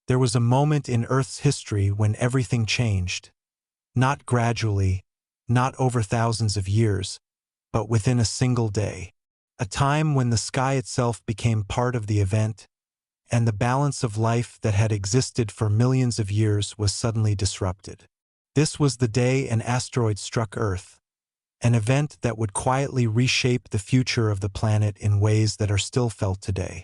There was a moment in Earth's history when everything changed. Not gradually, not over thousands of years, but within a single day. A time when the sky itself became part of the event, and the balance of life that had existed for millions of years was suddenly disrupted. This was the day an asteroid struck Earth, an event that would quietly reshape the future of the planet in ways that are still felt today.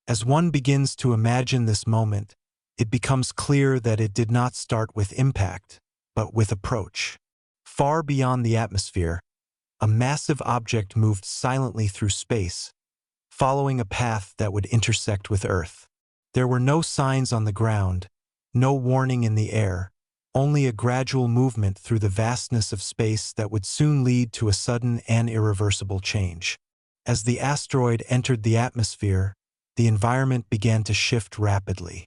As one begins to imagine this moment, it becomes clear that it did not start with impact, but with approach. Far beyond the atmosphere, a massive object moved silently through space, following a path that would intersect with Earth. There were no signs on the ground, no warning in the air, only a gradual movement through the vastness of space that would soon lead to a sudden and irreversible change. As the asteroid entered the atmosphere, the environment began to shift rapidly.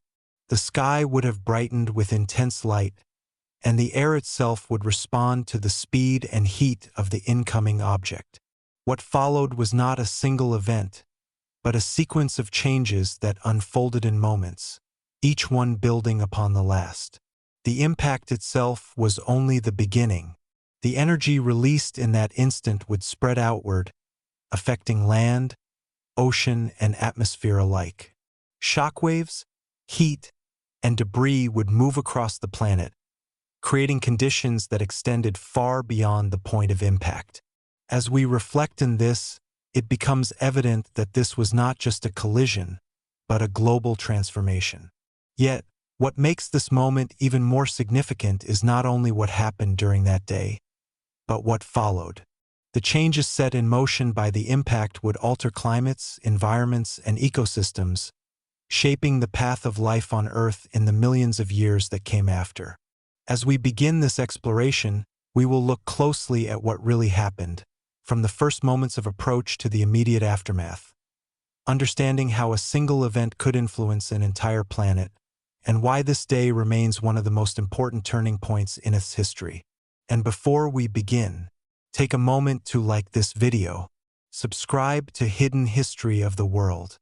The sky would have brightened with intense light, and the air itself would respond to the speed and heat of the incoming object. What followed was not a single event, but a sequence of changes that unfolded in moments, each one building upon the last. The impact itself was only the beginning. The energy released in that instant would spread outward, affecting land, ocean, and atmosphere alike. Shockwaves, heat, and debris would move across the planet, creating conditions that extended far beyond the point of impact. As we reflect on this, it becomes evident that this was not just a collision, but a global transformation. Yet, what makes this moment even more significant is not only what happened during that day, but what followed. The changes set in motion by the impact would alter climates, environments, and ecosystems, shaping the path of life on Earth in the millions of years that came after. As we begin this exploration, we will look closely at what really happened, from the first moments of approach to the immediate aftermath, understanding how a single event could influence an entire planet, and why this day remains one of the most important turning points in its history. And before we begin, take a moment to like this video, subscribe to Hidden History of the World,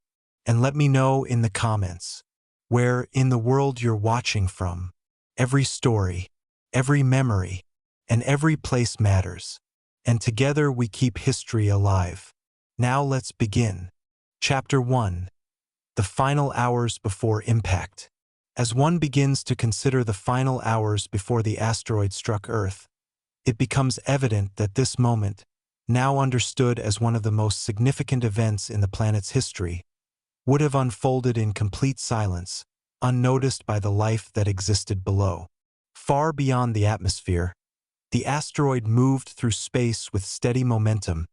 and let me know in the comments where in the world you're watching from. Every story, every memory, and every place matters, and together we keep history alive. Now let's begin. Chapter 1. The Final Hours Before Impact. As one begins to consider the final hours before the asteroid struck Earth, it becomes evident that this moment, now understood as one of the most significant events in the planet's history, would have unfolded in complete silence, unnoticed by the life that existed below. Far beyond the atmosphere, the asteroid moved through space with steady momentum,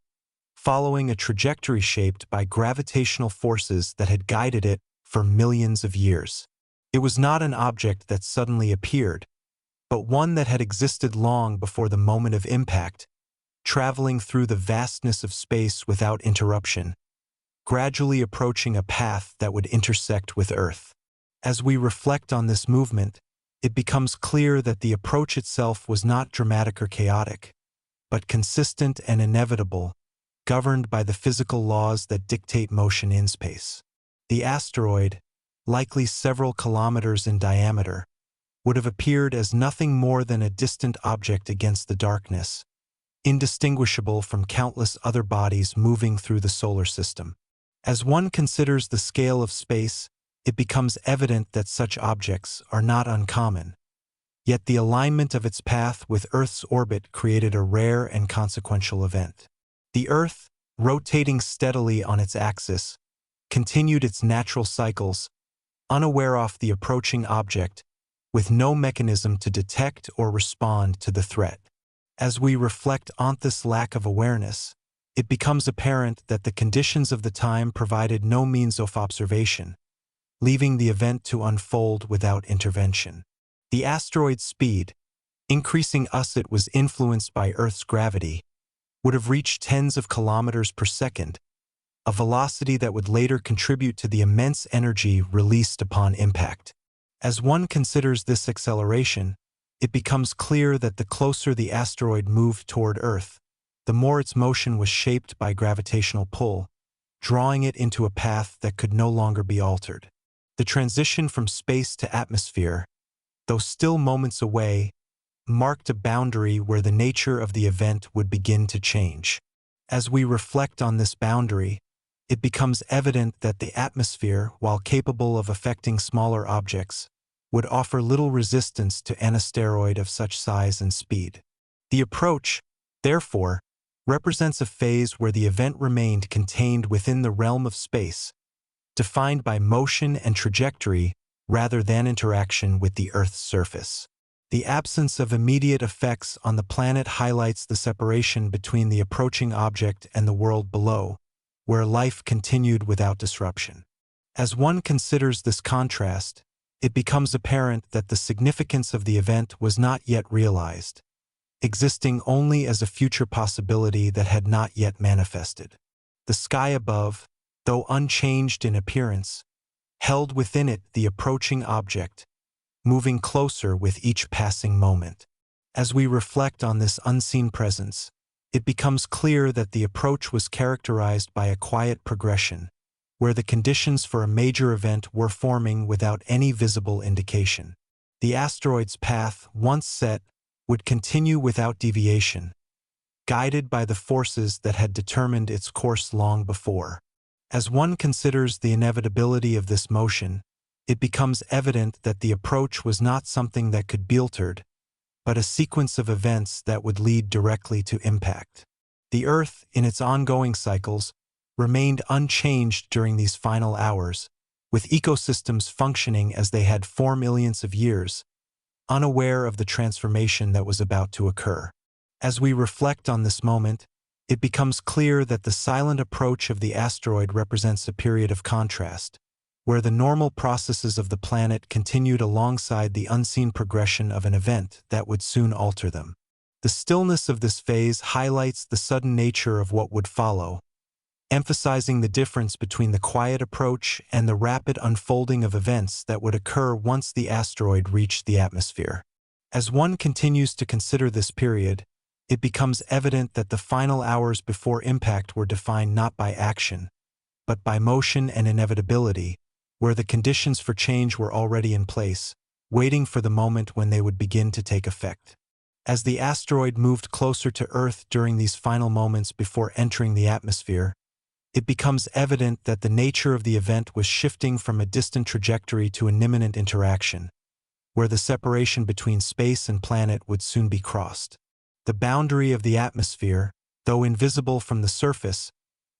following a trajectory shaped by gravitational forces that had guided it for millions of years. It was not an object that suddenly appeared, but one that had existed long before the moment of impact, traveling through the vastness of space without interruption, gradually approaching a path that would intersect with Earth. As we reflect on this movement, it becomes clear that the approach itself was not dramatic or chaotic, but consistent and inevitable, governed by the physical laws that dictate motion in space. The asteroid, likely several kilometers in diameter, would have appeared as nothing more than a distant object against the darkness, indistinguishable from countless other bodies moving through the solar system. As one considers the scale of space, it becomes evident that such objects are not uncommon. Yet the alignment of its path with Earth's orbit created a rare and consequential event. The Earth, rotating steadily on its axis, continued its natural cycles, unaware of the approaching object, with no mechanism to detect or respond to the threat. As we reflect on this lack of awareness, it becomes apparent that the conditions of the time provided no means of observation, leaving the event to unfold without intervention. The asteroid's speed, increasing as it was influenced by Earth's gravity, would have reached tens of kilometers per second, a velocity that would later contribute to the immense energy released upon impact. As one considers this acceleration, it becomes clear that the closer the asteroid moved toward Earth, the more its motion was shaped by gravitational pull, drawing it into a path that could no longer be altered. The transition from space to atmosphere, though still moments away, marked a boundary where the nature of the event would begin to change. As we reflect on this boundary, it becomes evident that the atmosphere, while capable of affecting smaller objects, would offer little resistance to an asteroid of such size and speed. The approach, therefore, represents a phase where the event remained contained within the realm of space, defined by motion and trajectory rather than interaction with the Earth's surface. The absence of immediate effects on the planet highlights the separation between the approaching object and the world below, where life continued without disruption. As one considers this contrast, it becomes apparent that the significance of the event was not yet realized, existing only as a future possibility that had not yet manifested. The sky above, though unchanged in appearance, held within it the approaching object, moving closer with each passing moment. As we reflect on this unseen presence, it becomes clear that the approach was characterized by a quiet progression, where the conditions for a major event were forming without any visible indication. The asteroid's path, once set, would continue without deviation, guided by the forces that had determined its course long before. As one considers the inevitability of this motion, it becomes evident that the approach was not something that could be altered, but a sequence of events that would lead directly to impact. The Earth, in its ongoing cycles, remained unchanged during these final hours, with ecosystems functioning as they had for millions of years, unaware of the transformation that was about to occur. As we reflect on this moment, it becomes clear that the silent approach of the asteroid represents a period of contrast, where the normal processes of the planet continued alongside the unseen progression of an event that would soon alter them. The stillness of this phase highlights the sudden nature of what would follow, emphasizing the difference between the quiet approach and the rapid unfolding of events that would occur once the asteroid reached the atmosphere. As one continues to consider this period, it becomes evident that the final hours before impact were defined not by action, but by motion and inevitability, where the conditions for change were already in place, waiting for the moment when they would begin to take effect. As the asteroid moved closer to Earth during these final moments before entering the atmosphere, it becomes evident that the nature of the event was shifting from a distant trajectory to an imminent interaction, where the separation between space and planet would soon be crossed. The boundary of the atmosphere, though invisible from the surface,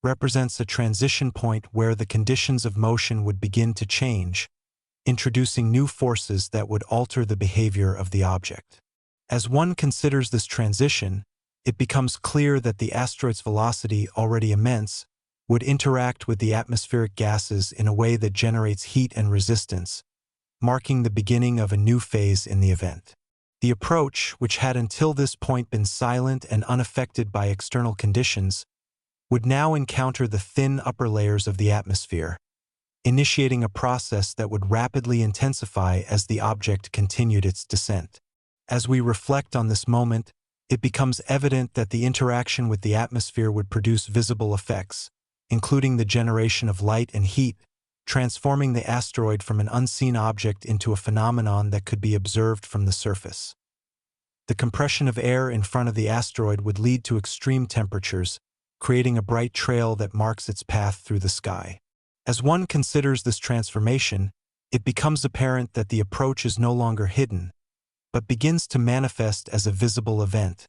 represents a transition point where the conditions of motion would begin to change, introducing new forces that would alter the behavior of the object. As one considers this transition, it becomes clear that the asteroid's velocity, already immense, would interact with the atmospheric gases in a way that generates heat and resistance, marking the beginning of a new phase in the event. The approach, which had until this point been silent and unaffected by external conditions, would now encounter the thin upper layers of the atmosphere, initiating a process that would rapidly intensify as the object continued its descent. As we reflect on this moment, it becomes evident that the interaction with the atmosphere would produce visible effects, including the generation of light and heat, transforming the asteroid from an unseen object into a phenomenon that could be observed from the surface. The compression of air in front of the asteroid would lead to extreme temperatures, creating a bright trail that marks its path through the sky. As one considers this transformation, it becomes apparent that the approach is no longer hidden, but begins to manifest as a visible event,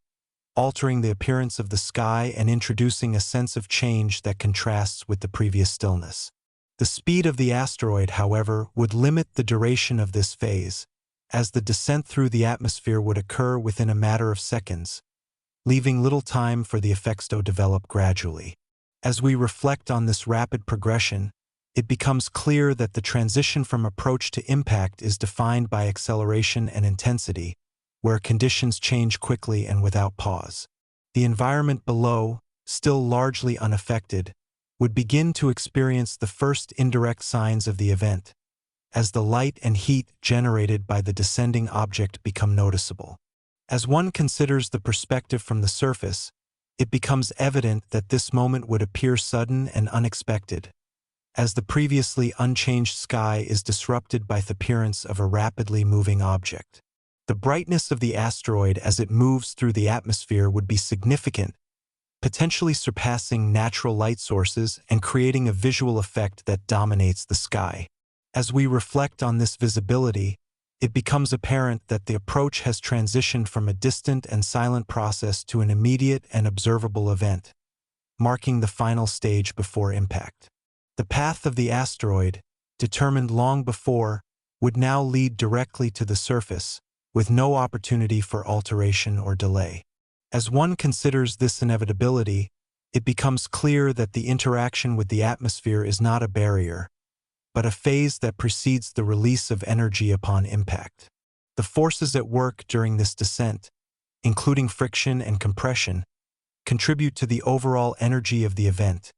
altering the appearance of the sky and introducing a sense of change that contrasts with the previous stillness. The speed of the asteroid, however, would limit the duration of this phase, as the descent through the atmosphere would occur within a matter of seconds, leaving little time for the effects to develop gradually. As we reflect on this rapid progression, it becomes clear that the transition from approach to impact is defined by acceleration and intensity, where conditions change quickly and without pause. The environment below, still largely unaffected, would begin to experience the first indirect signs of the event, as the light and heat generated by the descending object become noticeable. As one considers the perspective from the surface, it becomes evident that this moment would appear sudden and unexpected, as the previously unchanged sky is disrupted by the appearance of a rapidly moving object. The brightness of the asteroid as it moves through the atmosphere would be significant, potentially surpassing natural light sources and creating a visual effect that dominates the sky. As we reflect on this visibility, it becomes apparent that the approach has transitioned from a distant and silent process to an immediate and observable event, marking the final stage before impact. The path of the asteroid, determined long before, would now lead directly to the surface, with no opportunity for alteration or delay. As one considers this inevitability, it becomes clear that the interaction with the atmosphere is not a barrier, but a phase that precedes the release of energy upon impact. The forces at work during this descent, including friction and compression, contribute to the overall energy of the event,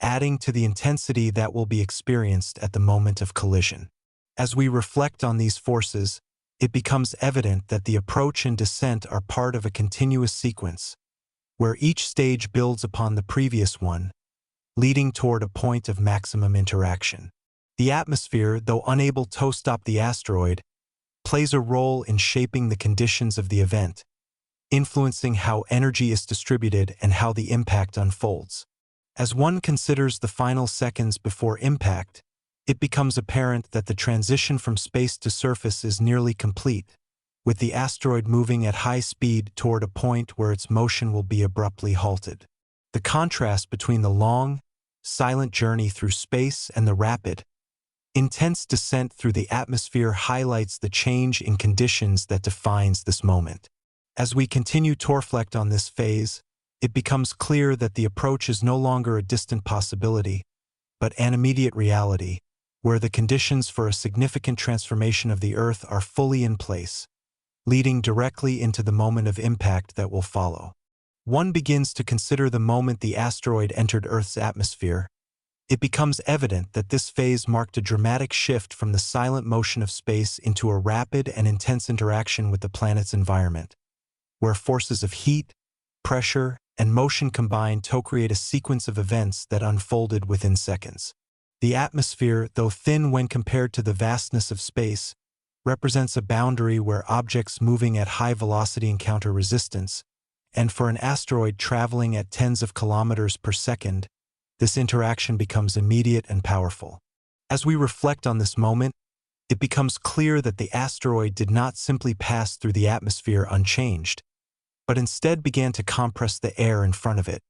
adding to the intensity that will be experienced at the moment of collision. As we reflect on these forces, it becomes evident that the approach and descent are part of a continuous sequence, where each stage builds upon the previous one, leading toward a point of maximum interaction. The atmosphere, though unable to stop the asteroid, plays a role in shaping the conditions of the event, influencing how energy is distributed and how the impact unfolds. As one considers the final seconds before impact, it becomes apparent that the transition from space to surface is nearly complete, with the asteroid moving at high speed toward a point where its motion will be abruptly halted. The contrast between the long, silent journey through space and the rapid, intense descent through the atmosphere highlights the change in conditions that defines this moment. As we continue to reflect on this phase, it becomes clear that the approach is no longer a distant possibility, but an immediate reality, where the conditions for a significant transformation of the Earth are fully in place, leading directly into the moment of impact that will follow. One begins to consider the moment the asteroid entered Earth's atmosphere. It becomes evident that this phase marked a dramatic shift from the silent motion of space into a rapid and intense interaction with the planet's environment, where forces of heat, pressure, and motion combined to create a sequence of events that unfolded within seconds. The atmosphere, though thin when compared to the vastness of space, represents a boundary where objects moving at high velocity encounter resistance, and for an asteroid traveling at tens of kilometers per second, this interaction becomes immediate and powerful. As we reflect on this moment, it becomes clear that the asteroid did not simply pass through the atmosphere unchanged, but instead began to compress the air in front of it,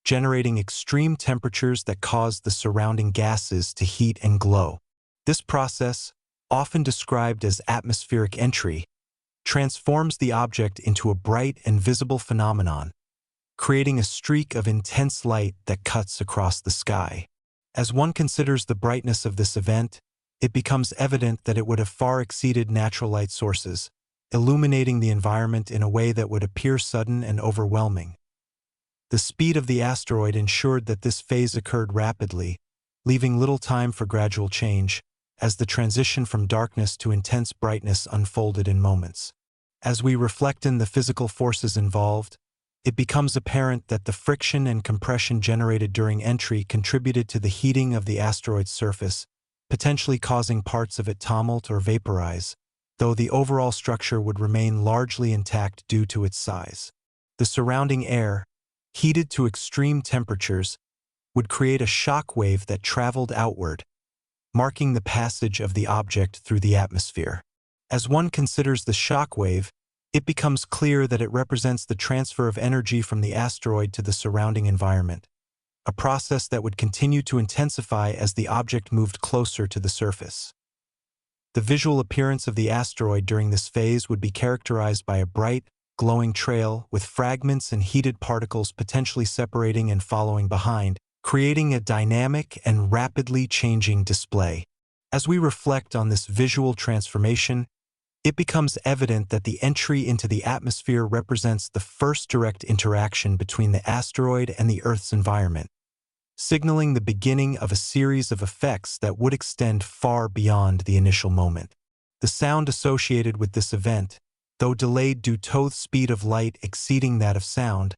generating extreme temperatures that caused the surrounding gases to heat and glow. This process, often described as atmospheric entry, transforms the object into a bright and visible phenomenon, creating a streak of intense light that cuts across the sky. As one considers the brightness of this event, it becomes evident that it would have far exceeded natural light sources, illuminating the environment in a way that would appear sudden and overwhelming. The speed of the asteroid ensured that this phase occurred rapidly, leaving little time for gradual change, as the transition from darkness to intense brightness unfolded in moments. As we reflect on the physical forces involved, it becomes apparent that the friction and compression generated during entry contributed to the heating of the asteroid's surface, potentially causing parts of it to melt or vaporize, though the overall structure would remain largely intact due to its size. The surrounding air, heated to extreme temperatures, would create a shock wave that traveled outward, marking the passage of the object through the atmosphere. As one considers the shock wave, it becomes clear that it represents the transfer of energy from the asteroid to the surrounding environment, a process that would continue to intensify as the object moved closer to the surface. The visual appearance of the asteroid during this phase would be characterized by a bright, glowing trail with fragments and heated particles potentially separating and following behind, creating a dynamic and rapidly changing display. As we reflect on this visual transformation, it becomes evident that the entry into the atmosphere represents the first direct interaction between the asteroid and the Earth's environment, signaling the beginning of a series of effects that would extend far beyond the initial moment. The sound associated with this event, though delayed due to the speed of light exceeding that of sound,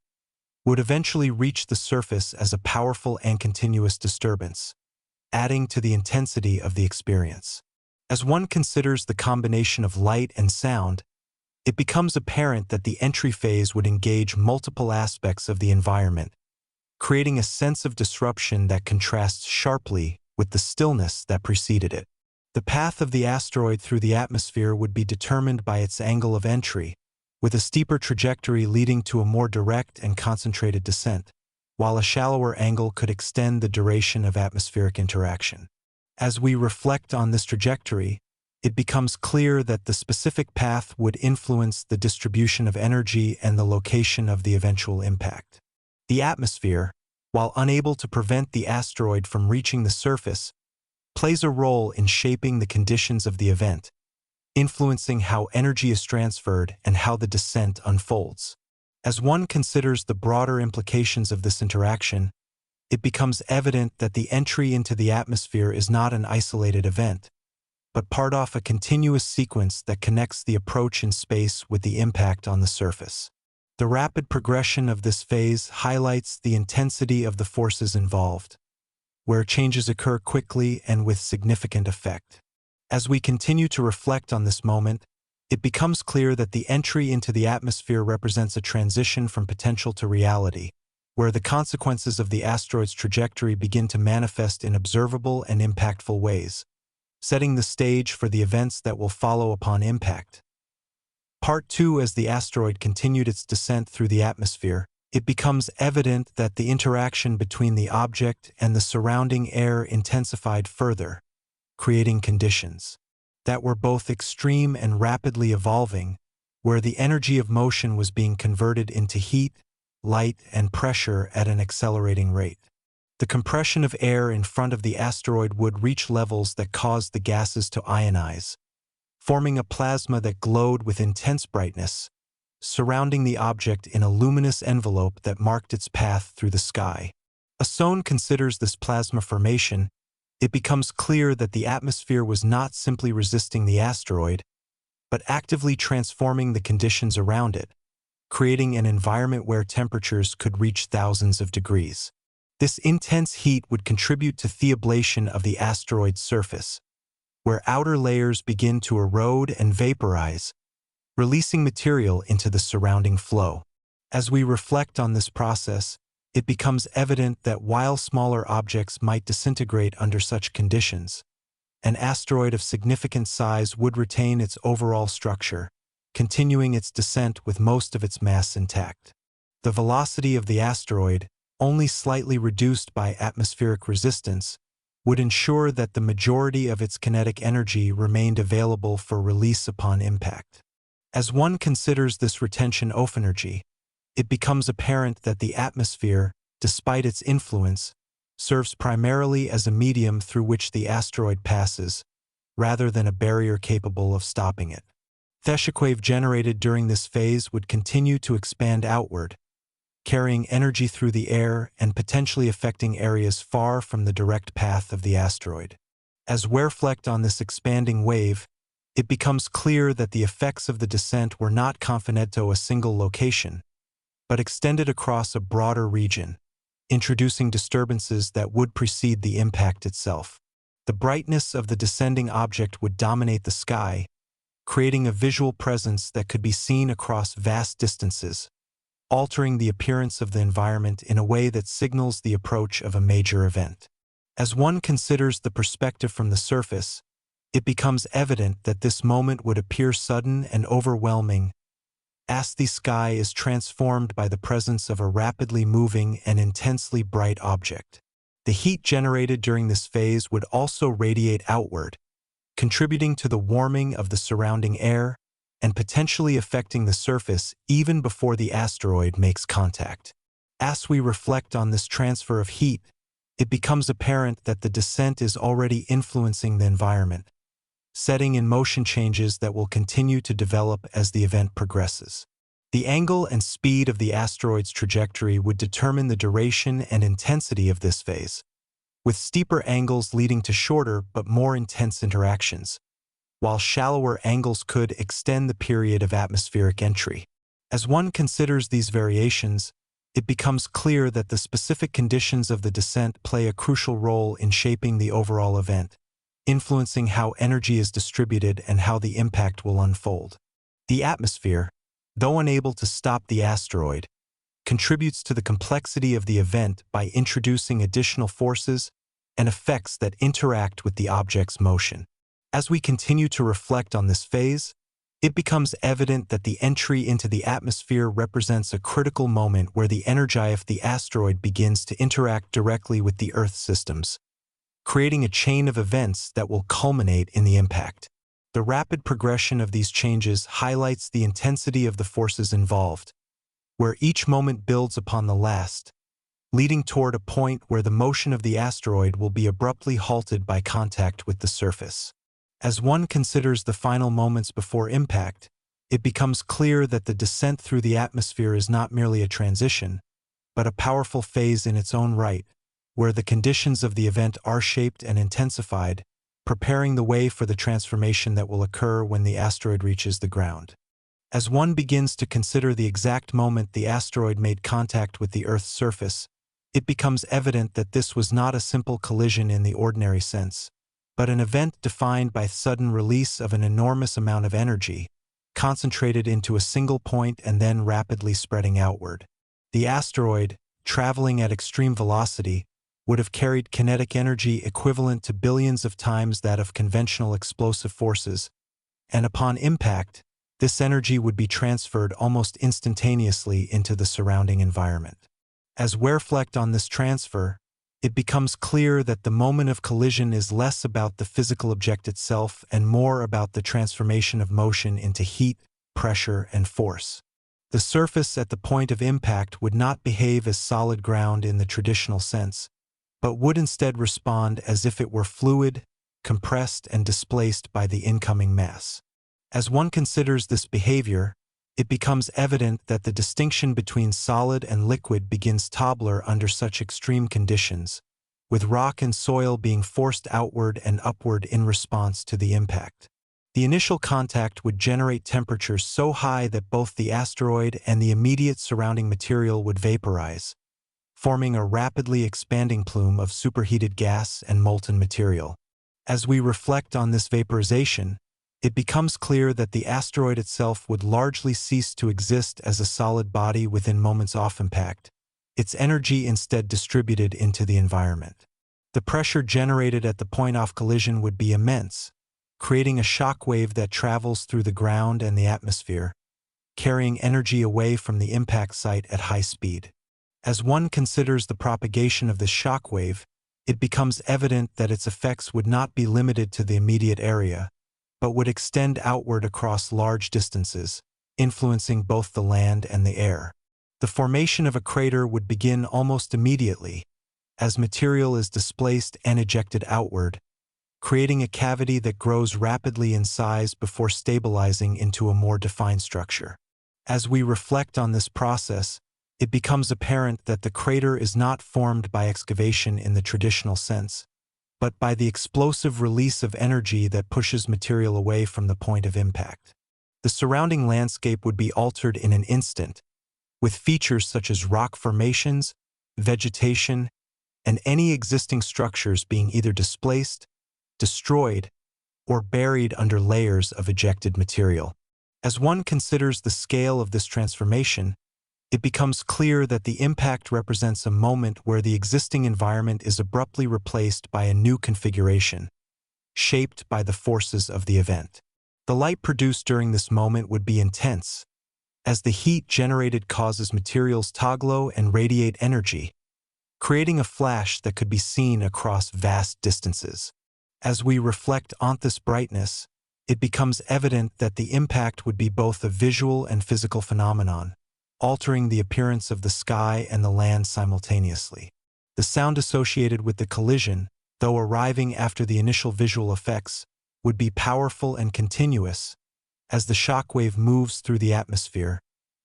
would eventually reach the surface as a powerful and continuous disturbance, adding to the intensity of the experience. As one considers the combination of light and sound, it becomes apparent that the entry phase would engage multiple aspects of the environment, creating a sense of disruption that contrasts sharply with the stillness that preceded it. The path of the asteroid through the atmosphere would be determined by its angle of entry, with a steeper trajectory leading to a more direct and concentrated descent, while a shallower angle could extend the duration of atmospheric interaction. As we reflect on this trajectory, it becomes clear that the specific path would influence the distribution of energy and the location of the eventual impact. The atmosphere, while unable to prevent the asteroid from reaching the surface, plays a role in shaping the conditions of the event, influencing how energy is transferred and how the descent unfolds. As one considers the broader implications of this interaction, it becomes evident that the entry into the atmosphere is not an isolated event, but part of a continuous sequence that connects the approach in space with the impact on the surface. The rapid progression of this phase highlights the intensity of the forces involved, where changes occur quickly and with significant effect. As we continue to reflect on this moment, it becomes clear that the entry into the atmosphere represents a transition from potential to reality, where the consequences of the asteroid's trajectory begin to manifest in observable and impactful ways, setting the stage for the events that will follow upon impact. Part 2. As the asteroid continued its descent through the atmosphere, it becomes evident that the interaction between the object and the surrounding air intensified further, creating conditions that were both extreme and rapidly evolving, where the energy of motion was being converted into heat, light, and pressure at an accelerating rate. The compression of air in front of the asteroid would reach levels that caused the gases to ionize, forming a plasma that glowed with intense brightness, surrounding the object in a luminous envelope that marked its path through the sky. As Sohn considers this plasma formation, it becomes clear that the atmosphere was not simply resisting the asteroid, but actively transforming the conditions around it, creating an environment where temperatures could reach thousands of degrees. This intense heat would contribute to the ablation of the asteroid's surface, where outer layers begin to erode and vaporize, releasing material into the surrounding flow. As we reflect on this process, it becomes evident that while smaller objects might disintegrate under such conditions, an asteroid of significant size would retain its overall structure, continuing its descent with most of its mass intact. The velocity of the asteroid, only slightly reduced by atmospheric resistance, would ensure that the majority of its kinetic energy remained available for release upon impact. As one considers this retention of energy, it becomes apparent that the atmosphere, despite its influence, serves primarily as a medium through which the asteroid passes, rather than a barrier capable of stopping it. The shockwave generated during this phase would continue to expand outward, carrying energy through the air and potentially affecting areas far from the direct path of the asteroid. As we reflect on this expanding wave, it becomes clear that the effects of the descent were not confined to a single location, but extended across a broader region, introducing disturbances that would precede the impact itself. The brightness of the descending object would dominate the sky, creating a visual presence that could be seen across vast distances, altering the appearance of the environment in a way that signals the approach of a major event. As one considers the perspective from the surface, it becomes evident that this moment would appear sudden and overwhelming, as the sky is transformed by the presence of a rapidly moving and intensely bright object. The heat generated during this phase would also radiate outward, contributing to the warming of the surrounding air and potentially affecting the surface even before the asteroid makes contact. As we reflect on this transfer of heat, it becomes apparent that the descent is already influencing the environment, setting in motion changes that will continue to develop as the event progresses. The angle and speed of the asteroid's trajectory would determine the duration and intensity of this phase, with steeper angles leading to shorter but more intense interactions, while shallower angles could extend the period of atmospheric entry. As one considers these variations, it becomes clear that the specific conditions of the descent play a crucial role in shaping the overall event, influencing how energy is distributed and how the impact will unfold. The atmosphere, though unable to stop the asteroid, contributes to the complexity of the event by introducing additional forces and effects that interact with the object's motion. As we continue to reflect on this phase, it becomes evident that the entry into the atmosphere represents a critical moment where the energy of the asteroid begins to interact directly with the Earth's systems, creating a chain of events that will culminate in the impact. The rapid progression of these changes highlights the intensity of the forces involved, where each moment builds upon the last, leading toward a point where the motion of the asteroid will be abruptly halted by contact with the surface. As one considers the final moments before impact, it becomes clear that the descent through the atmosphere is not merely a transition, but a powerful phase in its own right, where the conditions of the event are shaped and intensified, preparing the way for the transformation that will occur when the asteroid reaches the ground. As one begins to consider the exact moment the asteroid made contact with the Earth's surface, it becomes evident that this was not a simple collision in the ordinary sense, but an event defined by sudden release of an enormous amount of energy, concentrated into a single point and then rapidly spreading outward. The asteroid, traveling at extreme velocity, would have carried kinetic energy equivalent to billions of times that of conventional explosive forces, and upon impact, this energy would be transferred almost instantaneously into the surrounding environment. As we reflect on this transfer, it becomes clear that the moment of collision is less about the physical object itself and more about the transformation of motion into heat, pressure, and force. The surface at the point of impact would not behave as solid ground in the traditional sense, but would instead respond as if it were fluid, compressed, and displaced by the incoming mass. As one considers this behavior, it becomes evident that the distinction between solid and liquid begins to blur under such extreme conditions, with rock and soil being forced outward and upward in response to the impact. The initial contact would generate temperatures so high that both the asteroid and the immediate surrounding material would vaporize, forming a rapidly expanding plume of superheated gas and molten material. As we reflect on this vaporization, it becomes clear that the asteroid itself would largely cease to exist as a solid body within moments off impact, its energy instead distributed into the environment. The pressure generated at the point of collision would be immense, creating a shock wave that travels through the ground and the atmosphere, carrying energy away from the impact site at high speed. As one considers the propagation of this shock wave, it becomes evident that its effects would not be limited to the immediate area, but would extend outward across large distances, influencing both the land and the air. The formation of a crater would begin almost immediately, as material is displaced and ejected outward, creating a cavity that grows rapidly in size before stabilizing into a more defined structure. As we reflect on this process, it becomes apparent that the crater is not formed by excavation in the traditional sense, but by the explosive release of energy that pushes material away from the point of impact. The surrounding landscape would be altered in an instant, with features such as rock formations, vegetation, and any existing structures being either displaced, destroyed, or buried under layers of ejected material. As one considers the scale of this transformation, it becomes clear that the impact represents a moment where the existing environment is abruptly replaced by a new configuration, shaped by the forces of the event. The light produced during this moment would be intense, as the heat generated causes materials to glow and radiate energy, creating a flash that could be seen across vast distances. As we reflect on this brightness, it becomes evident that the impact would be both a visual and physical phenomenon, altering the appearance of the sky and the land simultaneously. The sound associated with the collision, though arriving after the initial visual effects, would be powerful and continuous, as the shockwave moves through the atmosphere,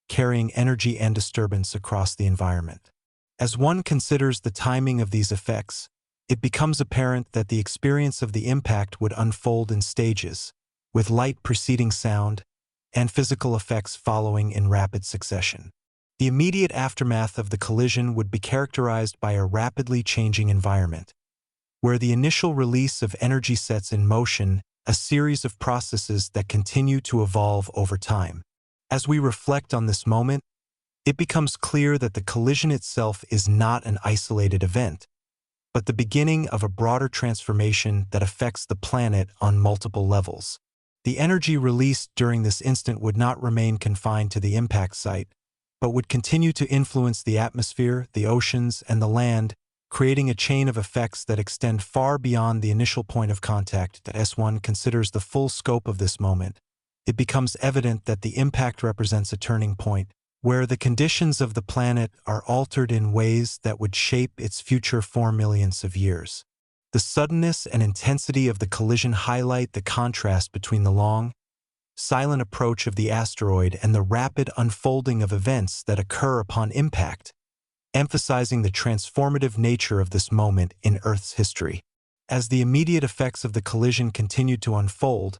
carrying energy and disturbance across the environment. As one considers the timing of these effects, it becomes apparent that the experience of the impact would unfold in stages, with light preceding sound, and physical effects following in rapid succession. The immediate aftermath of the collision would be characterized by a rapidly changing environment, where the initial release of energy sets in motion a series of processes that continue to evolve over time. As we reflect on this moment, it becomes clear that the collision itself is not an isolated event, but the beginning of a broader transformation that affects the planet on multiple levels. The energy released during this instant would not remain confined to the impact site, but would continue to influence the atmosphere, the oceans, and the land, creating a chain of effects that extend far beyond the initial point of contact. As one considers the full scope of this moment, it becomes evident that the impact represents a turning point, where the conditions of the planet are altered in ways that would shape its future for millions of years. The suddenness and intensity of the collision highlight the contrast between the long, silent approach of the asteroid and the rapid unfolding of events that occur upon impact, emphasizing the transformative nature of this moment in Earth's history. As the immediate effects of the collision continue to unfold,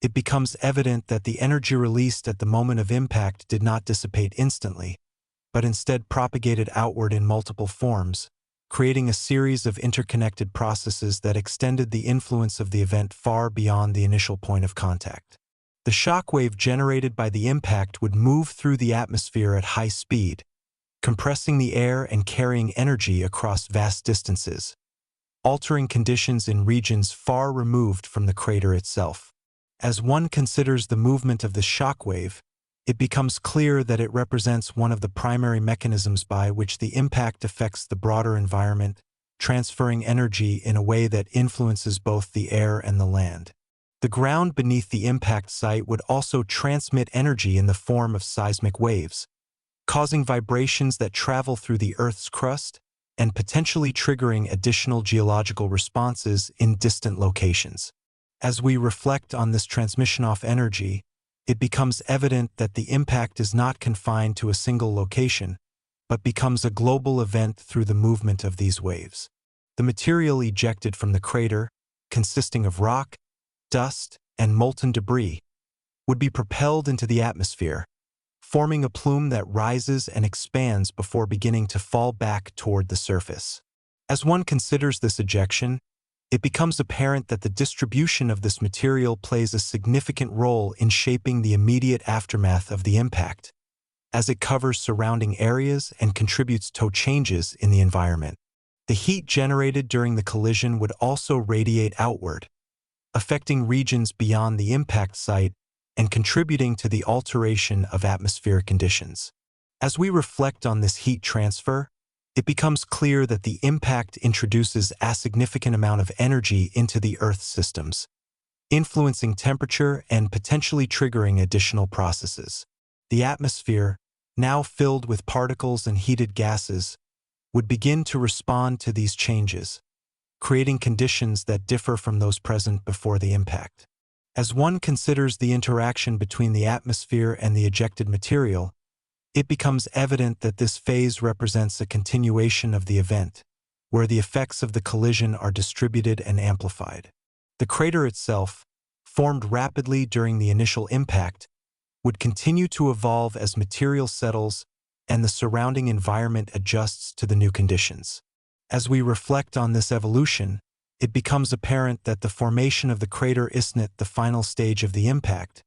it becomes evident that the energy released at the moment of impact did not dissipate instantly, but instead propagated outward in multiple forms, creating a series of interconnected processes that extended the influence of the event far beyond the initial point of contact. The shockwave generated by the impact would move through the atmosphere at high speed, compressing the air and carrying energy across vast distances, altering conditions in regions far removed from the crater itself. As one considers the movement of the shockwave, it becomes clear that it represents one of the primary mechanisms by which the impact affects the broader environment, transferring energy in a way that influences both the air and the land. The ground beneath the impact site would also transmit energy in the form of seismic waves, causing vibrations that travel through the Earth's crust and potentially triggering additional geological responses in distant locations. As we reflect on this transmission of energy, it becomes evident that the impact is not confined to a single location, but becomes a global event through the movement of these waves. The material ejected from the crater, consisting of rock, dust, and molten debris, would be propelled into the atmosphere, forming a plume that rises and expands before beginning to fall back toward the surface. As one considers this ejection, it becomes apparent that the distribution of this material plays a significant role in shaping the immediate aftermath of the impact, as it covers surrounding areas and contributes to changes in the environment. The heat generated during the collision would also radiate outward, affecting regions beyond the impact site and contributing to the alteration of atmospheric conditions. As we reflect on this heat transfer, it becomes clear that the impact introduces a significant amount of energy into the Earth's systems, influencing temperature and potentially triggering additional processes. The atmosphere, now filled with particles and heated gases, would begin to respond to these changes, creating conditions that differ from those present before the impact. As one considers the interaction between the atmosphere and the ejected material, it becomes evident that this phase represents a continuation of the event, where the effects of the collision are distributed and amplified. The crater itself, formed rapidly during the initial impact, would continue to evolve as material settles and the surrounding environment adjusts to the new conditions. As we reflect on this evolution, it becomes apparent that the formation of the crater isn't the final stage of the impact,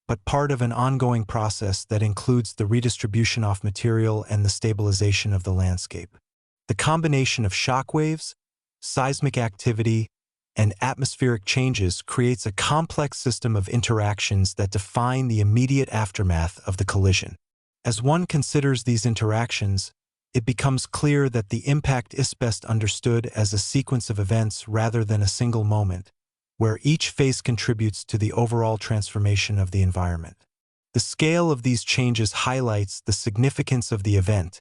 but part of an ongoing process that includes the redistribution of material and the stabilization of the landscape. The combination of shockwaves, seismic activity, and atmospheric changes creates a complex system of interactions that define the immediate aftermath of the collision. As one considers these interactions, it becomes clear that the impact is best understood as a sequence of events rather than a single moment, where each phase contributes to the overall transformation of the environment. The scale of these changes highlights the significance of the event,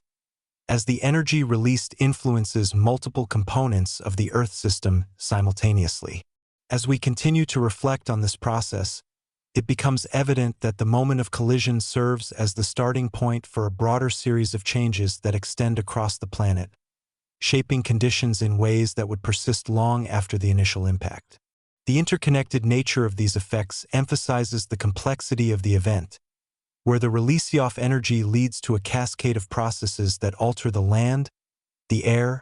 as the energy released influences multiple components of the Earth system simultaneously. As we continue to reflect on this process, it becomes evident that the moment of collision serves as the starting point for a broader series of changes that extend across the planet, shaping conditions in ways that would persist long after the initial impact. The interconnected nature of these effects emphasizes the complexity of the event, where the release of energy leads to a cascade of processes that alter the land, the air,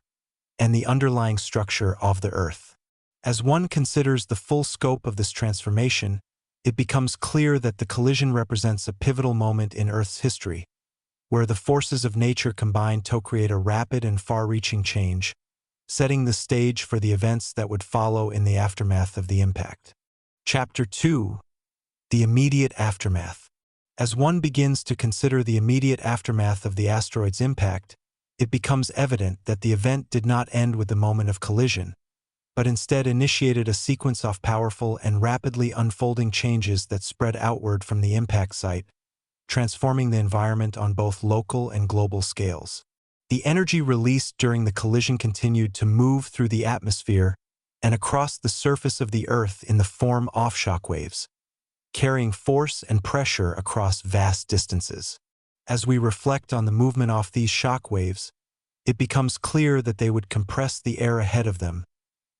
and the underlying structure of the Earth. As one considers the full scope of this transformation, it becomes clear that the collision represents a pivotal moment in Earth's history, where the forces of nature combine to create a rapid and far-reaching change, setting the stage for the events that would follow in the aftermath of the impact. Chapter 2: The Immediate Aftermath. As one begins to consider the immediate aftermath of the asteroid's impact, it becomes evident that the event did not end with the moment of collision, but instead initiated a sequence of powerful and rapidly unfolding changes that spread outward from the impact site, transforming the environment on both local and global scales. The energy released during the collision continued to move through the atmosphere and across the surface of the Earth in the form of shockwaves, carrying force and pressure across vast distances. As we reflect on the movement of these shockwaves, it becomes clear that they would compress the air ahead of them,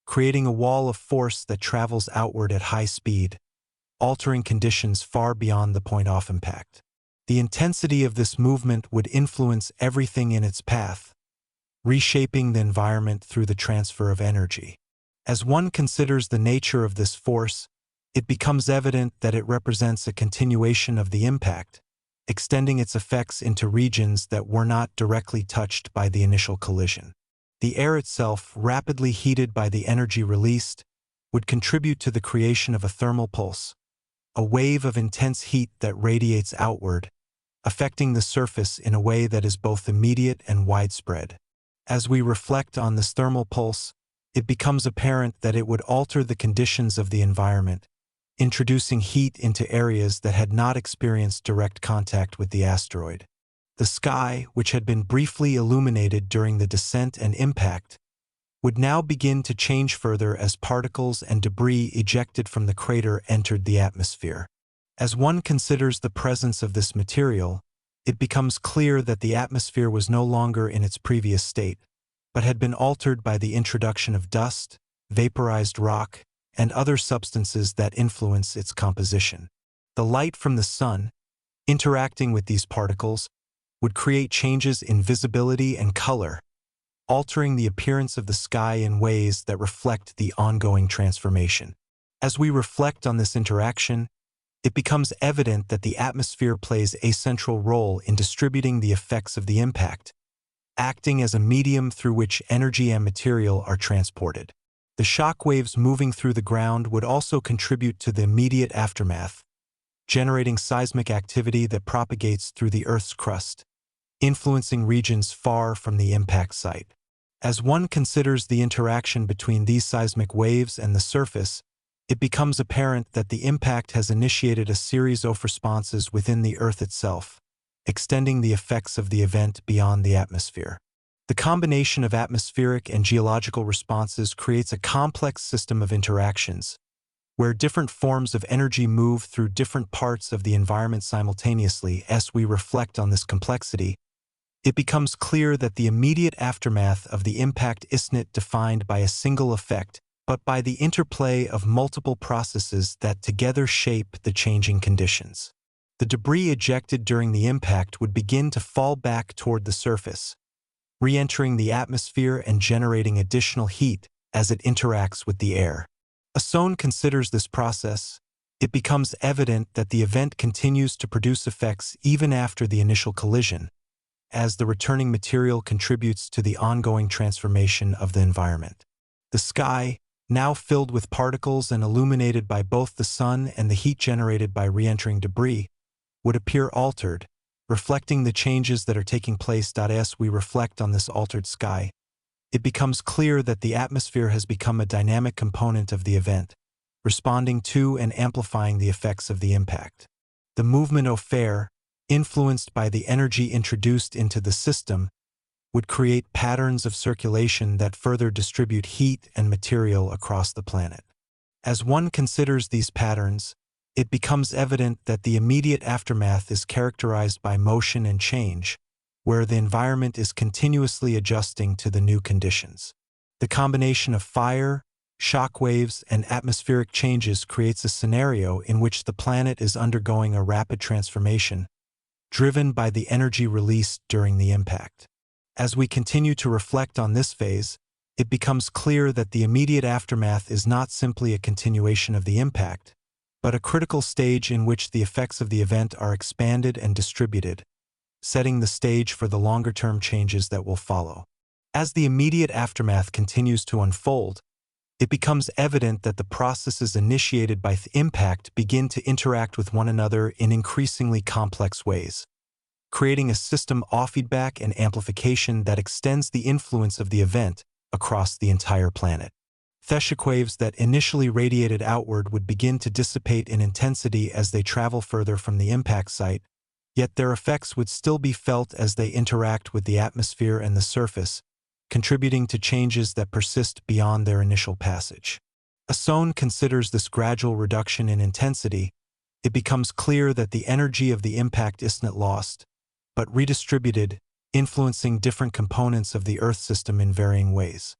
creating a wall of force that travels outward at high speed, altering conditions far beyond the point of impact. The intensity of this movement would influence everything in its path, reshaping the environment through the transfer of energy. As one considers the nature of this force, it becomes evident that it represents a continuation of the impact, extending its effects into regions that were not directly touched by the initial collision. The air itself, rapidly heated by the energy released, would contribute to the creation of a thermal pulse, a wave of intense heat that radiates outward, affecting the surface in a way that is both immediate and widespread. As we reflect on this thermal pulse, it becomes apparent that it would alter the conditions of the environment, introducing heat into areas that had not experienced direct contact with the asteroid. The sky, which had been briefly illuminated during the descent and impact, would now begin to change further as particles and debris ejected from the crater entered the atmosphere. As one considers the presence of this material, it becomes clear that the atmosphere was no longer in its previous state, but had been altered by the introduction of dust, vaporized rock, and other substances that influence its composition. The light from the sun, interacting with these particles, would create changes in visibility and color, altering the appearance of the sky in ways that reflect the ongoing transformation. As we reflect on this interaction, it becomes evident that the atmosphere plays a central role in distributing the effects of the impact, acting as a medium through which energy and material are transported. The shock waves moving through the ground would also contribute to the immediate aftermath, generating seismic activity that propagates through the Earth's crust, influencing regions far from the impact site. As one considers the interaction between these seismic waves and the surface, it becomes apparent that the impact has initiated a series of responses within the Earth itself, extending the effects of the event beyond the atmosphere. The combination of atmospheric and geological responses creates a complex system of interactions, where different forms of energy move through different parts of the environment simultaneously. As we reflect on this complexity, it becomes clear that the immediate aftermath of the impact isn't defined by a single effect, but by the interplay of multiple processes that together shape the changing conditions. The debris ejected during the impact would begin to fall back toward the surface, re-entering the atmosphere and generating additional heat as it interacts with the air. As one considers this process, it becomes evident that the event continues to produce effects even after the initial collision, as the returning material contributes to the ongoing transformation of the environment. The sky, now filled with particles and illuminated by both the sun and the heat generated by re-entering debris, would appear altered, reflecting the changes that are taking place. As we reflect on this altered sky, it becomes clear that the atmosphere has become a dynamic component of the event, responding to and amplifying the effects of the impact. The movement of air, influenced by the energy introduced into the system, would create patterns of circulation that further distribute heat and material across the planet. As one considers these patterns, it becomes evident that the immediate aftermath is characterized by motion and change, where the environment is continuously adjusting to the new conditions. The combination of fire, shock waves, and atmospheric changes creates a scenario in which the planet is undergoing a rapid transformation, driven by the energy released during the impact. As we continue to reflect on this phase, it becomes clear that the immediate aftermath is not simply a continuation of the impact, but a critical stage in which the effects of the event are expanded and distributed, setting the stage for the longer-term changes that will follow. As the immediate aftermath continues to unfold, it becomes evident that the processes initiated by the impact begin to interact with one another in increasingly complex ways, creating a system of feedback and amplification that extends the influence of the event across the entire planet. The shockwaves that initially radiated outward would begin to dissipate in intensity as they travel further from the impact site, yet their effects would still be felt as they interact with the atmosphere and the surface, contributing to changes that persist beyond their initial passage. As one considers this gradual reduction in intensity, it becomes clear that the energy of the impact isn't lost, but redistributed, influencing different components of the Earth system in varying ways.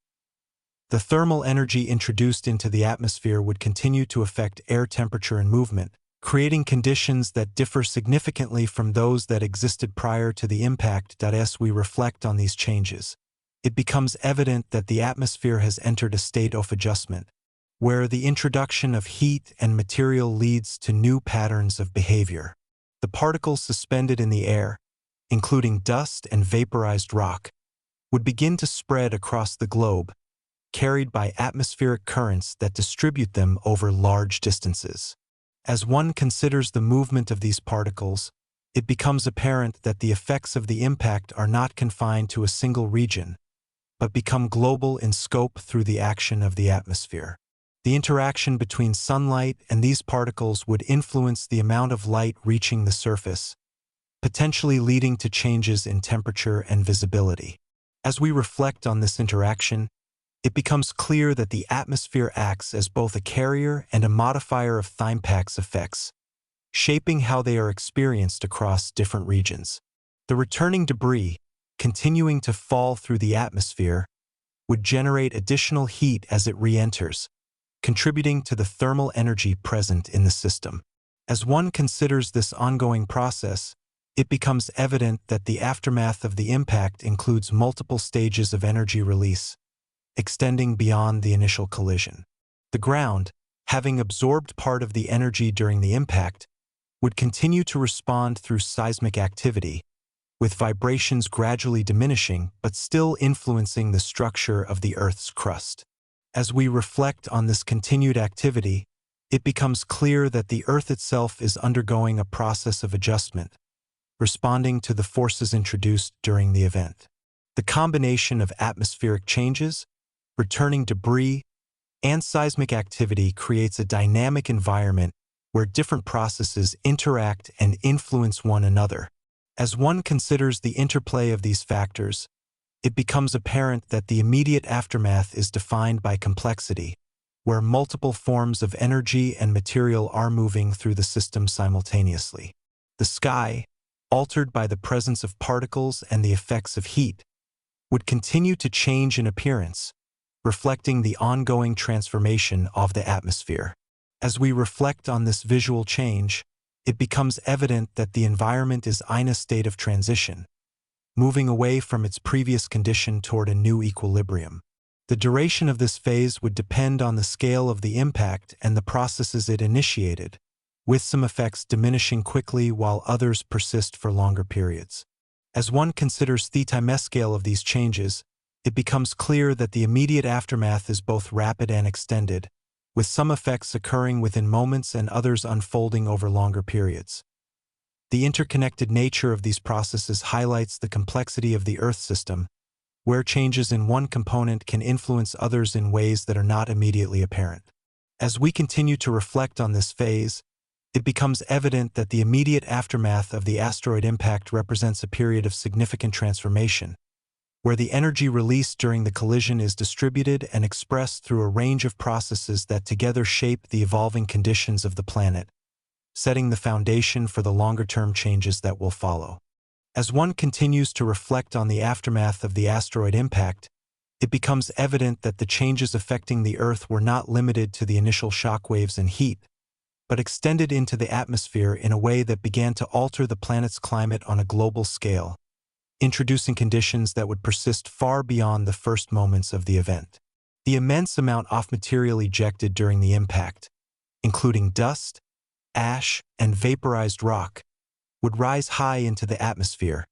The thermal energy introduced into the atmosphere would continue to affect air temperature and movement, creating conditions that differ significantly from those that existed prior to the impact. As we reflect on these changes, it becomes evident that the atmosphere has entered a state of adjustment, where the introduction of heat and material leads to new patterns of behavior. The particles suspended in the air, including dust and vaporized rock, would begin to spread across the globe, carried by atmospheric currents that distribute them over large distances. As one considers the movement of these particles, it becomes apparent that the effects of the impact are not confined to a single region, but become global in scope through the action of the atmosphere. The interaction between sunlight and these particles would influence the amount of light reaching the surface, potentially leading to changes in temperature and visibility. As we reflect on this interaction, it becomes clear that the atmosphere acts as both a carrier and a modifier of the impact's effects, shaping how they are experienced across different regions. The returning debris, continuing to fall through the atmosphere, would generate additional heat as it re-enters, contributing to the thermal energy present in the system. As one considers this ongoing process, it becomes evident that the aftermath of the impact includes multiple stages of energy release, extending beyond the initial collision. The ground, having absorbed part of the energy during the impact, would continue to respond through seismic activity, with vibrations gradually diminishing but still influencing the structure of the Earth's crust. As we reflect on this continued activity, it becomes clear that the Earth itself is undergoing a process of adjustment, responding to the forces introduced during the event. The combination of atmospheric changes, returning debris, and seismic activity creates a dynamic environment where different processes interact and influence one another. As one considers the interplay of these factors, it becomes apparent that the immediate aftermath is defined by complexity, where multiple forms of energy and material are moving through the system simultaneously. The sky, altered by the presence of particles and the effects of heat, would continue to change in appearance, reflecting the ongoing transformation of the atmosphere. As we reflect on this visual change, it becomes evident that the environment is in a state of transition, moving away from its previous condition toward a new equilibrium. The duration of this phase would depend on the scale of the impact and the processes it initiated, with some effects diminishing quickly while others persist for longer periods. As one considers the timescale of these changes, it becomes clear that the immediate aftermath is both rapid and extended, with some effects occurring within moments and others unfolding over longer periods. The interconnected nature of these processes highlights the complexity of the Earth system, where changes in one component can influence others in ways that are not immediately apparent. As we continue to reflect on this phase, it becomes evident that the immediate aftermath of the asteroid impact represents a period of significant transformation, where the energy released during the collision is distributed and expressed through a range of processes that together shape the evolving conditions of the planet, setting the foundation for the longer-term changes that will follow. As one continues to reflect on the aftermath of the asteroid impact, it becomes evident that the changes affecting the Earth were not limited to the initial shockwaves and heat, but extended into the atmosphere in a way that began to alter the planet's climate on a global scale, introducing conditions that would persist far beyond the first moments of the event. The immense amount of material ejected during the impact, including dust, ash, and vaporized rock, would rise high into the atmosphere,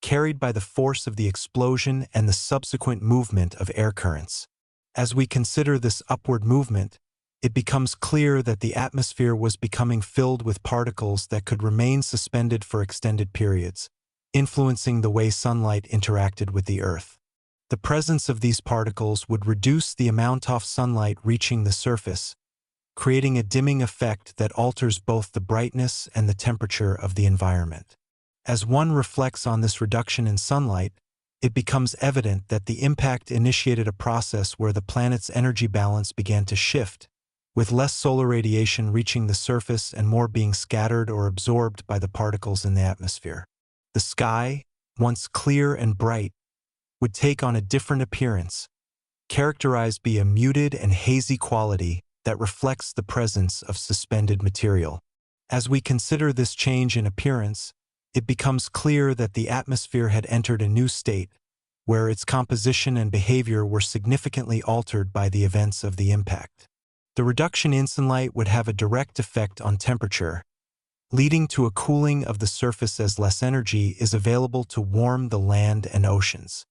carried by the force of the explosion and the subsequent movement of air currents. As we consider this upward movement, it becomes clear that the atmosphere was becoming filled with particles that could remain suspended for extended periods, influencing the way sunlight interacted with the Earth. The presence of these particles would reduce the amount of sunlight reaching the surface, creating a dimming effect that alters both the brightness and the temperature of the environment. As one reflects on this reduction in sunlight, it becomes evident that the impact initiated a process where the planet's energy balance began to shift, with less solar radiation reaching the surface and more being scattered or absorbed by the particles in the atmosphere. The sky, once clear and bright, would take on a different appearance, characterized by a muted and hazy quality that reflects the presence of suspended material. As we consider this change in appearance, it becomes clear that the atmosphere had entered a new state, where its composition and behavior were significantly altered by the events of the impact. The reduction in sunlight would have a direct effect on temperature, leading to a cooling of the surface as less energy is available to warm the land and oceans.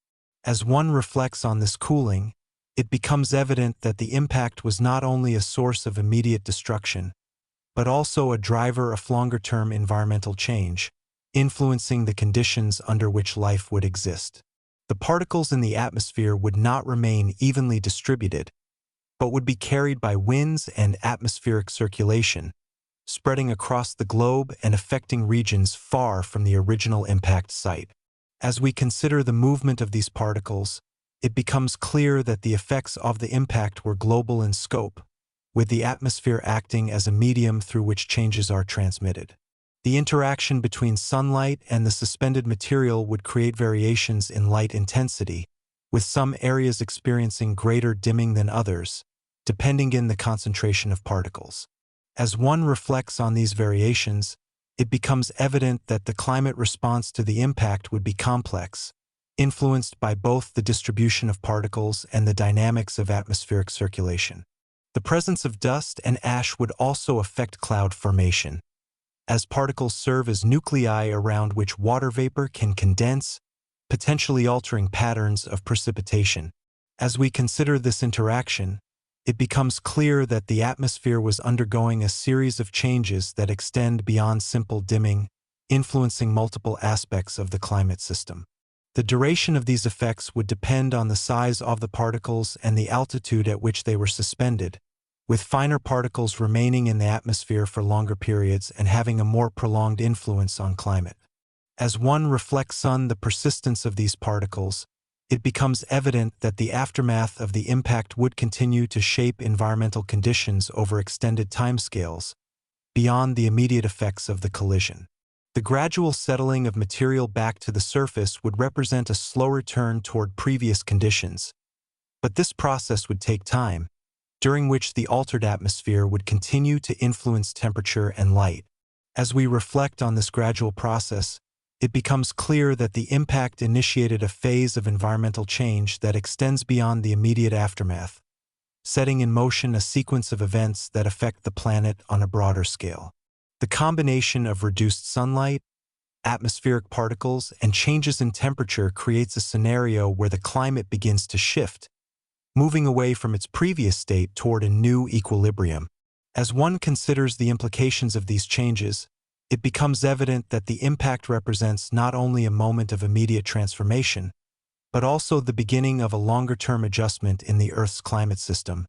As one reflects on this cooling, it becomes evident that the impact was not only a source of immediate destruction, but also a driver of longer-term environmental change, influencing the conditions under which life would exist. The particles in the atmosphere would not remain evenly distributed, but would be carried by winds and atmospheric circulation, spreading across the globe and affecting regions far from the original impact site. As we consider the movement of these particles, it becomes clear that the effects of the impact were global in scope, with the atmosphere acting as a medium through which changes are transmitted. The interaction between sunlight and the suspended material would create variations in light intensity, with some areas experiencing greater dimming than others, depending on the concentration of particles. As one reflects on these variations, it becomes evident that the climate response to the impact would be complex, influenced by both the distribution of particles and the dynamics of atmospheric circulation. The presence of dust and ash would also affect cloud formation, as particles serve as nuclei around which water vapor can condense, potentially altering patterns of precipitation. As we consider this interaction, it becomes clear that the atmosphere was undergoing a series of changes that extend beyond simple dimming, influencing multiple aspects of the climate system. The duration of these effects would depend on the size of the particles and the altitude at which they were suspended, with finer particles remaining in the atmosphere for longer periods and having a more prolonged influence on climate. As one reflects on the persistence of these particles, it becomes evident that the aftermath of the impact would continue to shape environmental conditions over extended timescales, beyond the immediate effects of the collision. The gradual settling of material back to the surface would represent a slow return toward previous conditions, but this process would take time, during which the altered atmosphere would continue to influence temperature and light. As we reflect on this gradual process, it becomes clear that the impact initiated a phase of environmental change that extends beyond the immediate aftermath, setting in motion a sequence of events that affect the planet on a broader scale. The combination of reduced sunlight, atmospheric particles, and changes in temperature creates a scenario where the climate begins to shift, moving away from its previous state toward a new equilibrium. As one considers the implications of these changes, it becomes evident that the impact represents not only a moment of immediate transformation, but also the beginning of a longer-term adjustment in the Earth's climate system,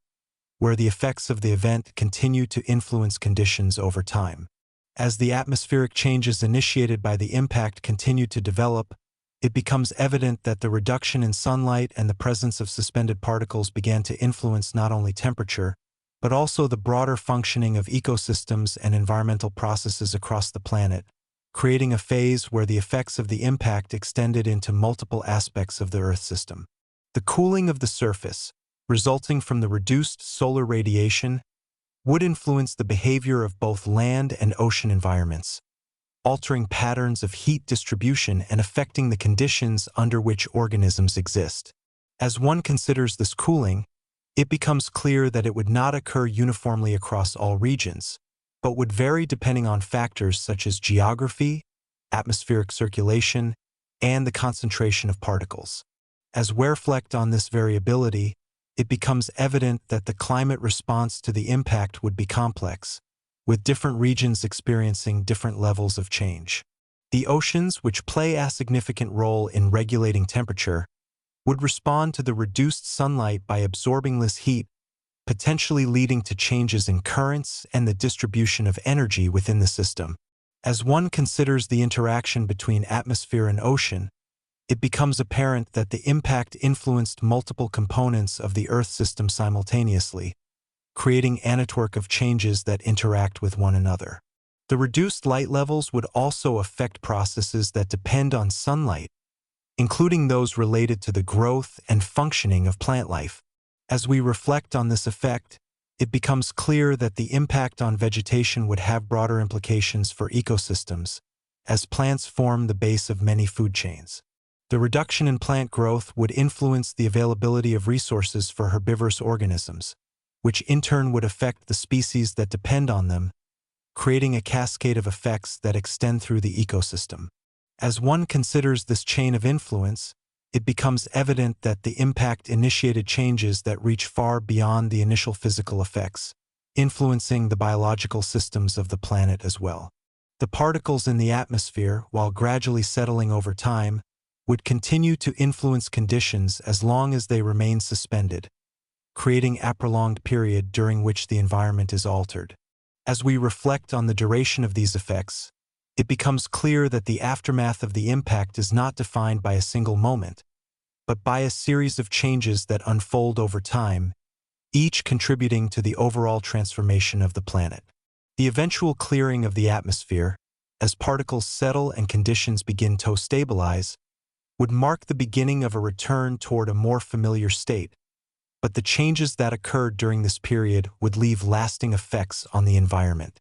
where the effects of the event continue to influence conditions over time. As the atmospheric changes initiated by the impact continue to develop, it becomes evident that the reduction in sunlight and the presence of suspended particles began to influence not only temperature, but also the broader functioning of ecosystems and environmental processes across the planet, creating a phase where the effects of the impact extended into multiple aspects of the Earth system. The cooling of the surface, resulting from the reduced solar radiation, would influence the behavior of both land and ocean environments, altering patterns of heat distribution and affecting the conditions under which organisms exist. As one considers this cooling, it becomes clear that it would not occur uniformly across all regions, but would vary depending on factors such as geography, atmospheric circulation, and the concentration of particles. As we reflect on this variability, it becomes evident that the climate response to the impact would be complex, with different regions experiencing different levels of change. The oceans, which play a significant role in regulating temperature, would respond to the reduced sunlight by absorbing less heat, potentially leading to changes in currents and the distribution of energy within the system. As one considers the interaction between atmosphere and ocean, it becomes apparent that the impact influenced multiple components of the Earth system simultaneously, creating a network of changes that interact with one another. The reduced light levels would also affect processes that depend on sunlight, including those related to the growth and functioning of plant life. As we reflect on this effect, it becomes clear that the impact on vegetation would have broader implications for ecosystems, as plants form the base of many food chains. The reduction in plant growth would influence the availability of resources for herbivorous organisms, which in turn would affect the species that depend on them, creating a cascade of effects that extend through the ecosystem. As one considers this chain of influence, it becomes evident that the impact initiated changes that reach far beyond the initial physical effects, influencing the biological systems of the planet as well. The particles in the atmosphere, while gradually settling over time, would continue to influence conditions as long as they remain suspended, creating a prolonged period during which the environment is altered. As we reflect on the duration of these effects, it becomes clear that the aftermath of the impact is not defined by a single moment, but by a series of changes that unfold over time, each contributing to the overall transformation of the planet. The eventual clearing of the atmosphere, as particles settle and conditions begin to stabilize, would mark the beginning of a return toward a more familiar state, but the changes that occurred during this period would leave lasting effects on the environment.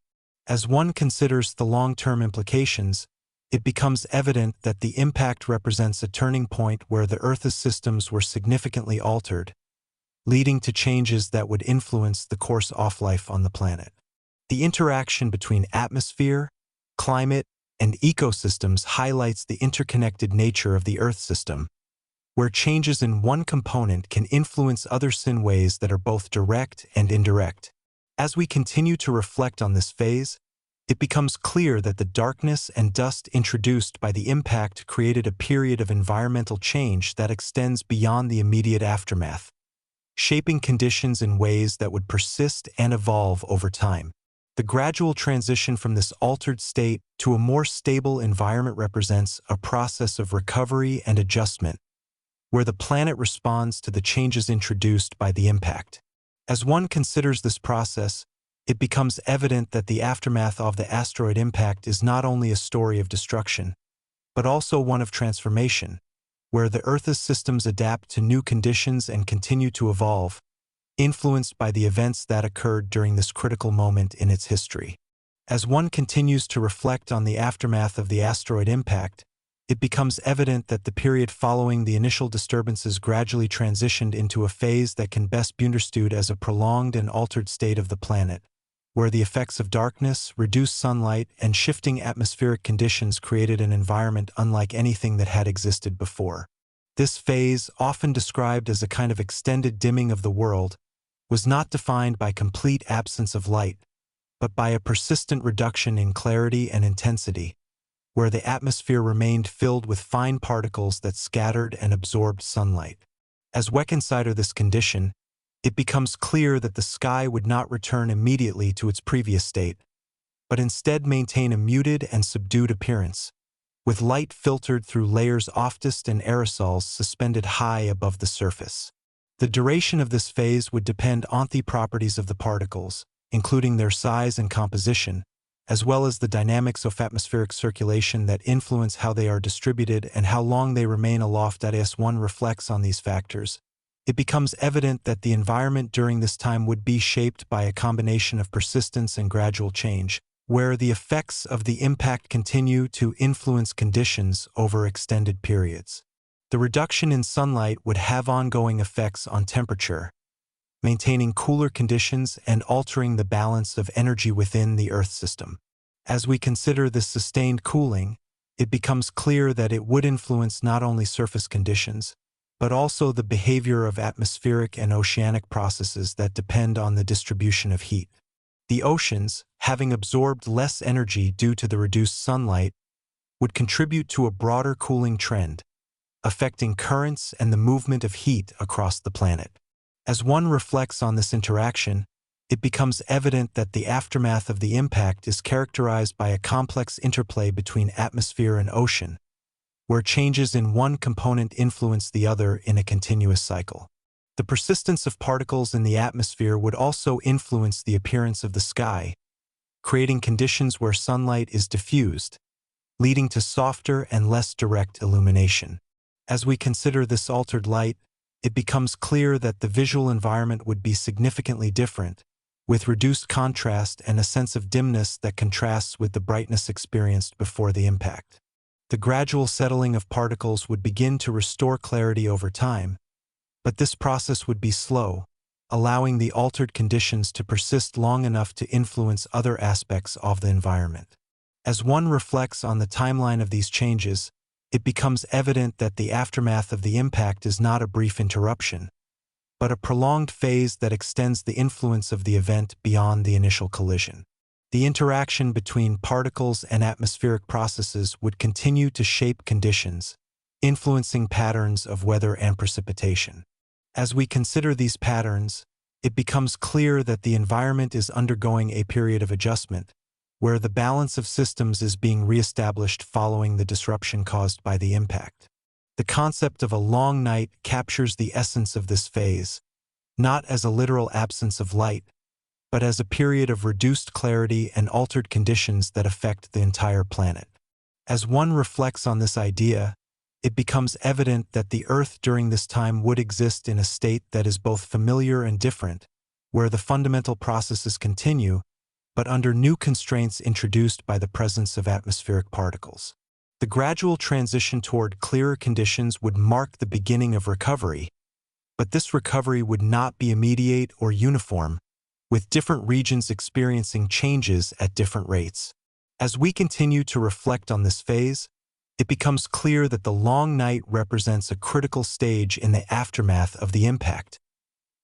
As one considers the long-term implications, it becomes evident that the impact represents a turning point where the Earth's systems were significantly altered, leading to changes that would influence the course of life on the planet. The interaction between atmosphere, climate, and ecosystems highlights the interconnected nature of the Earth system, where changes in one component can influence others in ways that are both direct and indirect. As we continue to reflect on this phase, it becomes clear that the darkness and dust introduced by the impact created a period of environmental change that extends beyond the immediate aftermath, shaping conditions in ways that would persist and evolve over time. The gradual transition from this altered state to a more stable environment represents a process of recovery and adjustment, where the planet responds to the changes introduced by the impact. As one considers this process, it becomes evident that the aftermath of the asteroid impact is not only a story of destruction, but also one of transformation, where the Earth's systems adapt to new conditions and continue to evolve, influenced by the events that occurred during this critical moment in its history. As one continues to reflect on the aftermath of the asteroid impact, it becomes evident that the period following the initial disturbances gradually transitioned into a phase that can best be understood as a prolonged and altered state of the planet, where the effects of darkness, reduced sunlight, and shifting atmospheric conditions created an environment unlike anything that had existed before. This phase, often described as a kind of extended dimming of the world, was not defined by complete absence of light, but by a persistent reduction in clarity and intensity, where the atmosphere remained filled with fine particles that scattered and absorbed sunlight. As we consider this condition, it becomes clear that the sky would not return immediately to its previous state, but instead maintain a muted and subdued appearance, with light filtered through layers of dust and aerosols suspended high above the surface. The duration of this phase would depend on the properties of the particles, including their size and composition, as well as the dynamics of atmospheric circulation that influence how they are distributed and how long they remain aloft. As one reflects on these factors, it becomes evident that the environment during this time would be shaped by a combination of persistence and gradual change, where the effects of the impact continue to influence conditions over extended periods. The reduction in sunlight would have ongoing effects on temperature, maintaining cooler conditions and altering the balance of energy within the Earth system. As we consider this sustained cooling, it becomes clear that it would influence not only surface conditions, but also the behavior of atmospheric and oceanic processes that depend on the distribution of heat. The oceans, having absorbed less energy due to the reduced sunlight, would contribute to a broader cooling trend, affecting currents and the movement of heat across the planet. As one reflects on this interaction, it becomes evident that the aftermath of the impact is characterized by a complex interplay between atmosphere and ocean, where changes in one component influence the other in a continuous cycle. The persistence of particles in the atmosphere would also influence the appearance of the sky, creating conditions where sunlight is diffused, leading to softer and less direct illumination. As we consider this altered light, it becomes clear that the visual environment would be significantly different, with reduced contrast and a sense of dimness that contrasts with the brightness experienced before the impact. The gradual settling of particles would begin to restore clarity over time, but this process would be slow, allowing the altered conditions to persist long enough to influence other aspects of the environment. As one reflects on the timeline of these changes, it becomes evident that the aftermath of the impact is not a brief interruption, but a prolonged phase that extends the influence of the event beyond the initial collision. The interaction between particles and atmospheric processes would continue to shape conditions, influencing patterns of weather and precipitation. As we consider these patterns, it becomes clear that the environment is undergoing a period of adjustment, where the balance of systems is being reestablished following the disruption caused by the impact. The concept of a long night captures the essence of this phase, not as a literal absence of light, but as a period of reduced clarity and altered conditions that affect the entire planet. As one reflects on this idea, it becomes evident that the Earth during this time would exist in a state that is both familiar and different, where the fundamental processes continue, but under new constraints introduced by the presence of atmospheric particles. The gradual transition toward clearer conditions would mark the beginning of recovery, but this recovery would not be immediate or uniform, with different regions experiencing changes at different rates. As we continue to reflect on this phase, it becomes clear that the long night represents a critical stage in the aftermath of the impact,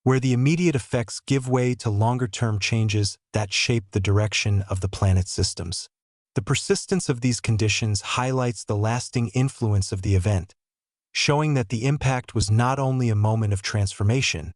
where the immediate effects give way to longer-term changes that shape the direction of the planet's systems. The persistence of these conditions highlights the lasting influence of the event, showing that the impact was not only a moment of transformation,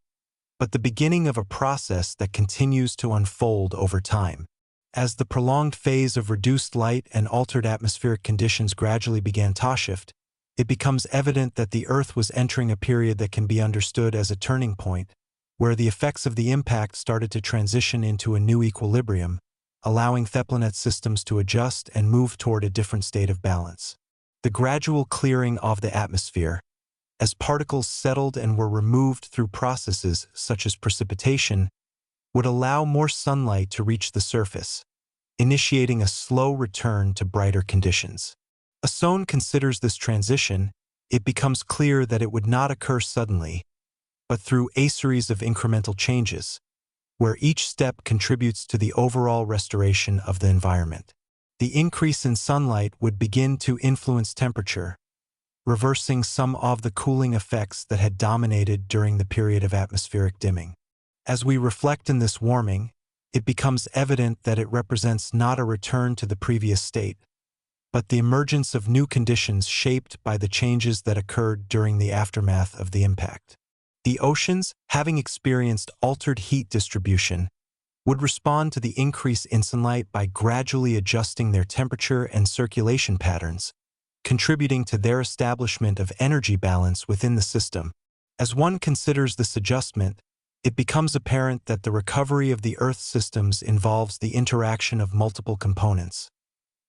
but the beginning of a process that continues to unfold over time. As the prolonged phase of reduced light and altered atmospheric conditions gradually began to shift, it becomes evident that the Earth was entering a period that can be understood as a turning point, where the effects of the impact started to transition into a new equilibrium, allowing the planet's systems to adjust and move toward a different state of balance. The gradual clearing of the atmosphere, as particles settled and were removed through processes such as precipitation, would allow more sunlight to reach the surface, initiating a slow return to brighter conditions. As Sohn considers this transition, it becomes clear that it would not occur suddenly, but through a series of incremental changes, where each step contributes to the overall restoration of the environment. The increase in sunlight would begin to influence temperature, reversing some of the cooling effects that had dominated during the period of atmospheric dimming. As we reflect on this warming, it becomes evident that it represents not a return to the previous state, but the emergence of new conditions shaped by the changes that occurred during the aftermath of the impact. The oceans, having experienced altered heat distribution, would respond to the increase in sunlight by gradually adjusting their temperature and circulation patterns, contributing to their establishment of energy balance within the system. As one considers this adjustment, it becomes apparent that the recovery of the Earth's systems involves the interaction of multiple components,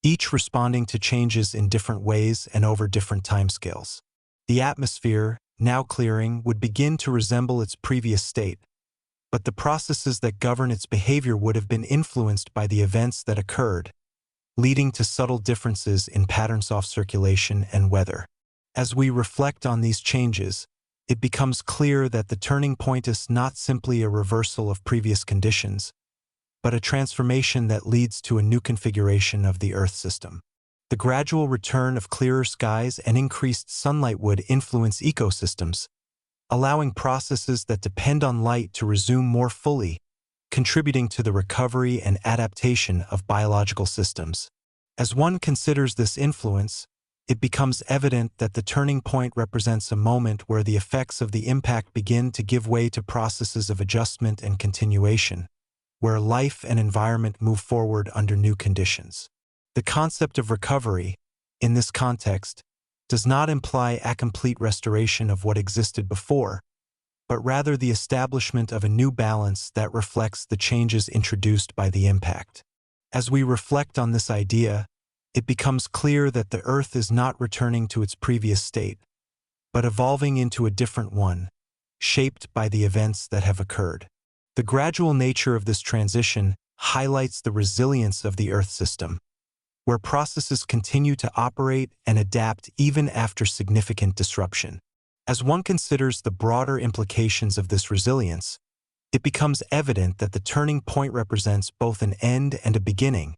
each responding to changes in different ways and over different timescales. The atmosphere, now clearing, would begin to resemble its previous state, but the processes that govern its behavior would have been influenced by the events that occurred, leading to subtle differences in patterns of circulation and weather. As we reflect on these changes, it becomes clear that the turning point is not simply a reversal of previous conditions, but a transformation that leads to a new configuration of the Earth system. The gradual return of clearer skies and increased sunlight would influence ecosystems, allowing processes that depend on light to resume more fully, contributing to the recovery and adaptation of biological systems. As one considers this influence, it becomes evident that the turning point represents a moment where the effects of the impact begin to give way to processes of adjustment and continuation, where life and environment move forward under new conditions. The concept of recovery, in this context, does not imply a complete restoration of what existed before, but rather the establishment of a new balance that reflects the changes introduced by the impact. As we reflect on this idea, it becomes clear that the Earth is not returning to its previous state, but evolving into a different one, shaped by the events that have occurred. The gradual nature of this transition highlights the resilience of the Earth system, where processes continue to operate and adapt even after significant disruption. As one considers the broader implications of this resilience, it becomes evident that the turning point represents both an end and a beginning,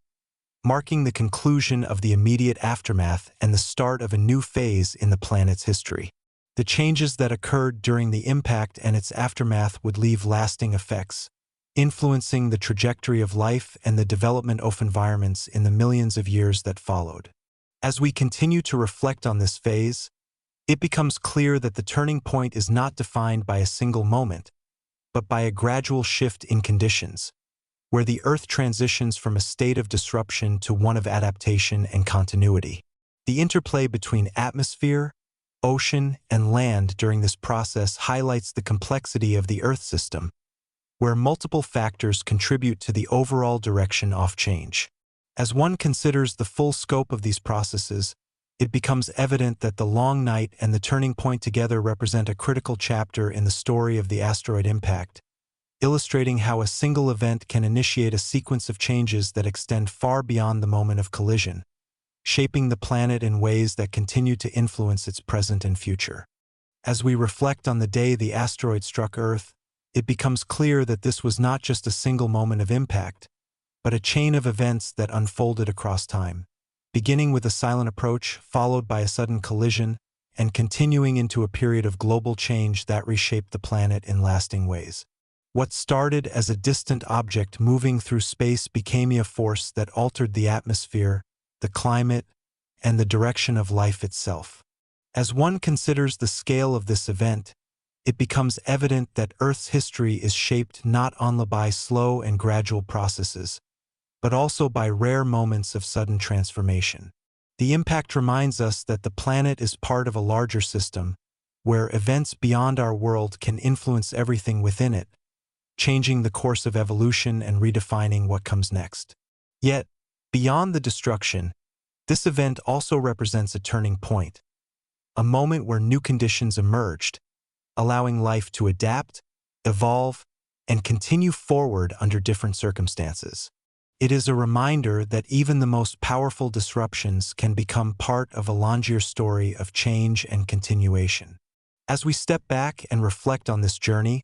marking the conclusion of the immediate aftermath and the start of a new phase in the planet's history. The changes that occurred during the impact and its aftermath would leave lasting effects, influencing the trajectory of life and the development of environments in the millions of years that followed. As we continue to reflect on this phase, it becomes clear that the turning point is not defined by a single moment, but by a gradual shift in conditions, where the Earth transitions from a state of disruption to one of adaptation and continuity. The interplay between atmosphere, ocean, and land during this process highlights the complexity of the Earth system, where multiple factors contribute to the overall direction of change. As one considers the full scope of these processes, it becomes evident that the long night and the turning point together represent a critical chapter in the story of the asteroid impact, illustrating how a single event can initiate a sequence of changes that extend far beyond the moment of collision, shaping the planet in ways that continue to influence its present and future. As we reflect on the day the asteroid struck Earth, it becomes clear that this was not just a single moment of impact, but a chain of events that unfolded across time, beginning with a silent approach, followed by a sudden collision, and continuing into a period of global change that reshaped the planet in lasting ways. What started as a distant object moving through space became a force that altered the atmosphere, the climate, and the direction of life itself. As one considers the scale of this event, it becomes evident that Earth's history is shaped not only by slow and gradual processes, but also by rare moments of sudden transformation. The impact reminds us that the planet is part of a larger system, where events beyond our world can influence everything within it, changing the course of evolution and redefining what comes next. Yet, beyond the destruction, this event also represents a turning point, a moment where new conditions emerged, allowing life to adapt, evolve, and continue forward under different circumstances. It is a reminder that even the most powerful disruptions can become part of a longer story of change and continuation. As we step back and reflect on this journey,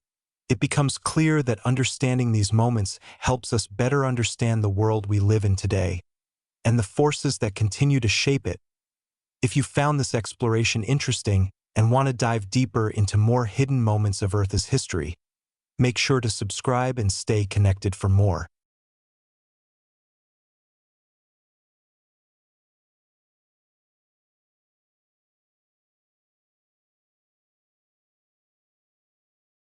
it becomes clear that understanding these moments helps us better understand the world we live in today and the forces that continue to shape it. If you found this exploration interesting and want to dive deeper into more hidden moments of Earth's history, make sure to subscribe and stay connected for more.